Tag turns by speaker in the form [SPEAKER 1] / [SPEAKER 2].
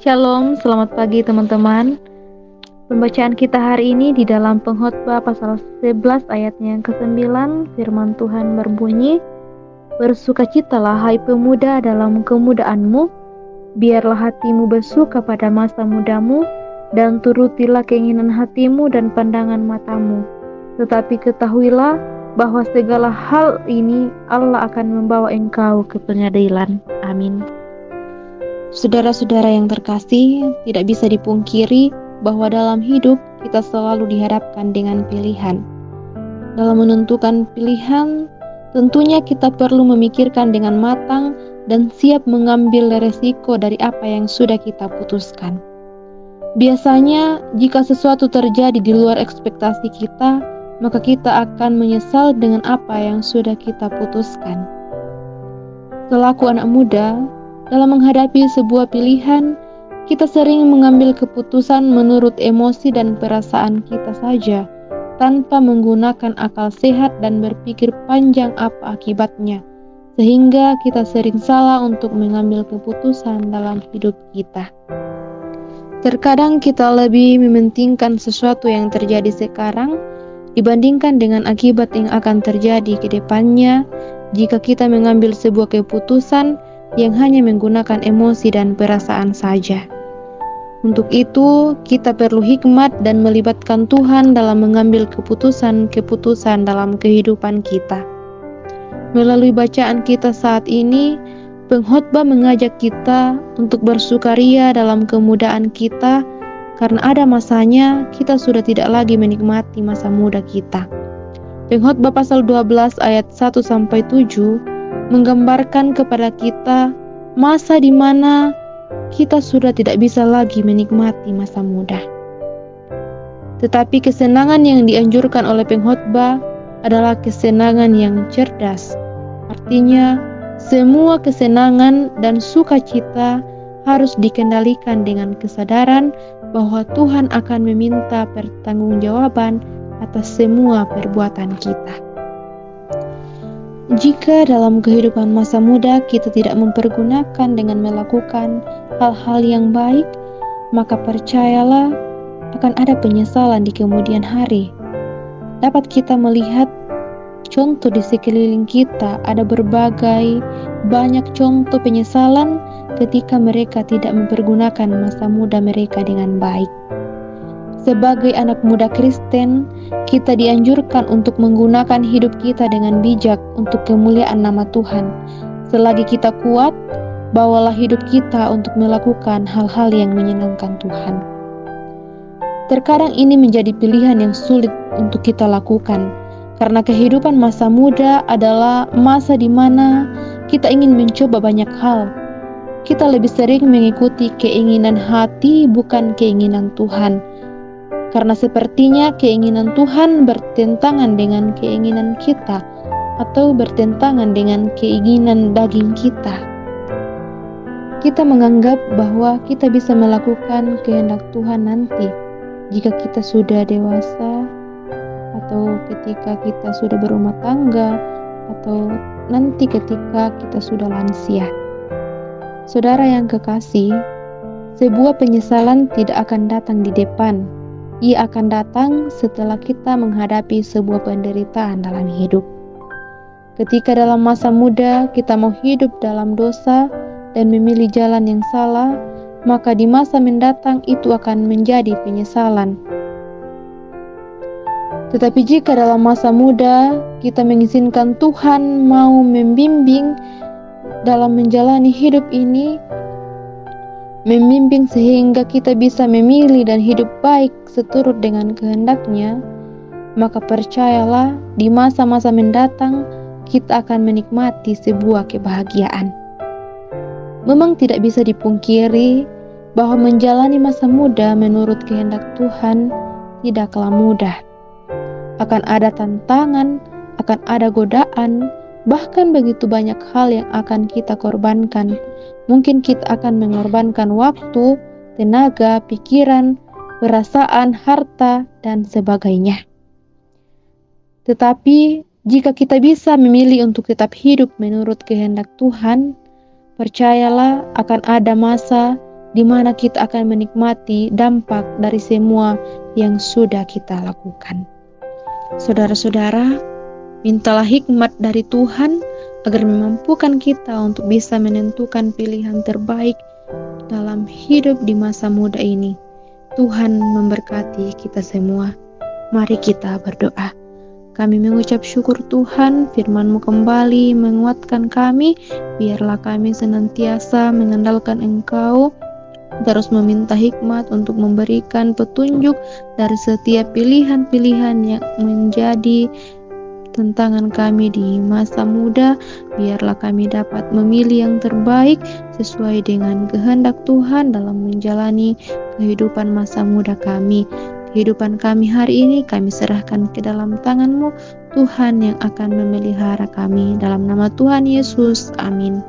[SPEAKER 1] Shalom, selamat pagi teman-teman. Pembacaan kita hari ini di dalam Pengkhotbah pasal 11 ayatnya yang ke-9, firman Tuhan berbunyi, "Bersukacitalah hai pemuda dalam kemudaanmu, biarlah hatimu bersuka pada masa mudamu, dan turutilah keinginan hatimu dan pandangan matamu. Tetapi ketahuilah bahwa segala hal ini Allah akan membawa engkau ke pengadilan." Amin. Saudara-saudara yang terkasih, tidak bisa dipungkiri bahwa dalam hidup kita selalu dihadapkan dengan pilihan. Dalam menentukan pilihan, tentunya kita perlu memikirkan dengan matang dan siap mengambil resiko dari apa yang sudah kita putuskan. Biasanya, jika sesuatu terjadi di luar ekspektasi kita, maka kita akan menyesal dengan apa yang sudah kita putuskan. Selaku anak muda, dalam menghadapi sebuah pilihan, kita sering mengambil keputusan menurut emosi dan perasaan kita saja, tanpa menggunakan akal sehat dan berpikir panjang apa akibatnya, sehingga kita sering salah untuk mengambil keputusan dalam hidup kita. Terkadang kita lebih mementingkan sesuatu yang terjadi sekarang dibandingkan dengan akibat yang akan terjadi ke depannya jika kita mengambil sebuah keputusan yang hanya menggunakan emosi dan perasaan saja. Untuk itu, kita perlu hikmat dan melibatkan Tuhan dalam mengambil keputusan-keputusan dalam kehidupan kita. Melalui bacaan kita saat ini, pengkhotbah mengajak kita untuk bersukaria dalam kemudahan kita, karena ada masanya kita sudah tidak lagi menikmati masa muda kita. Pengkhotbah pasal 12 ayat 1-7 menggambarkan kepada kita masa di mana kita sudah tidak bisa lagi menikmati masa muda. Tetapi kesenangan yang dianjurkan oleh pengkhotbah adalah kesenangan yang cerdas. Artinya, semua kesenangan dan sukacita harus dikendalikan dengan kesadaran bahwa Tuhan akan meminta pertanggungjawaban atas semua perbuatan kita. Jika dalam kehidupan masa muda kita tidak mempergunakan dengan melakukan hal-hal yang baik, maka percayalah akan ada penyesalan di kemudian hari. Dapat kita melihat contoh di sekeliling kita, ada banyak contoh penyesalan ketika mereka tidak mempergunakan masa muda mereka dengan baik. Sebagai anak muda Kristen, kita dianjurkan untuk menggunakan hidup kita dengan bijak untuk kemuliaan nama Tuhan. Selagi kita kuat, bawalah hidup kita untuk melakukan hal-hal yang menyenangkan Tuhan. Terkadang ini menjadi pilihan yang sulit untuk kita lakukan, karena kehidupan masa muda adalah masa di mana kita ingin mencoba banyak hal. Kita lebih sering mengikuti keinginan hati, bukan keinginan Tuhan. Karena sepertinya keinginan Tuhan bertentangan dengan keinginan kita atau bertentangan dengan keinginan daging kita. Kita menganggap bahwa kita bisa melakukan kehendak Tuhan nanti jika kita sudah dewasa, atau ketika kita sudah berumah tangga, atau nanti ketika kita sudah lansia. Saudara yang kekasih, sebuah penyesalan tidak akan datang di depan. Ia akan datang setelah kita menghadapi sebuah penderitaan dalam hidup. Ketika dalam masa muda kita mau hidup dalam dosa dan memilih jalan yang salah, maka di masa mendatang itu akan menjadi penyesalan. Tetapi jika dalam masa muda kita mengizinkan Tuhan mau membimbing dalam menjalani hidup ini, membimbing sehingga kita bisa memilih dan hidup baik seturut dengan kehendaknya, maka percayalah di masa-masa mendatang kita akan menikmati sebuah kebahagiaan. Memang tidak bisa dipungkiri bahwa menjalani masa muda menurut kehendak Tuhan tidaklah mudah. Akan ada tantangan, akan ada godaan, bahkan begitu banyak hal yang akan kita korbankan. Mungkin kita akan mengorbankan waktu, tenaga, pikiran, perasaan, harta, dan sebagainya. Tetapi jika kita bisa memilih untuk tetap hidup menurut kehendak Tuhan, percayalah akan ada masa di mana kita akan menikmati dampak dari semua yang sudah kita lakukan. Saudara-saudara, mintalah hikmat dari Tuhan agar memampukan kita untuk bisa menentukan pilihan terbaik dalam hidup di masa muda ini. Tuhan memberkati kita semua. Mari kita berdoa. Kami mengucap syukur Tuhan, firman-Mu kembali menguatkan kami. Biarlah kami senantiasa mengandalkan Engkau, terus meminta hikmat untuk memberikan petunjuk dari setiap pilihan-pilihan yang menjadi tantangan kami di masa muda. Biarlah kami dapat memilih yang terbaik sesuai dengan kehendak Tuhan dalam menjalani kehidupan masa muda kami. Kehidupan kami hari ini kami serahkan ke dalam tangan-Mu, Tuhan yang akan memelihara kami. Dalam nama Tuhan Yesus, amin.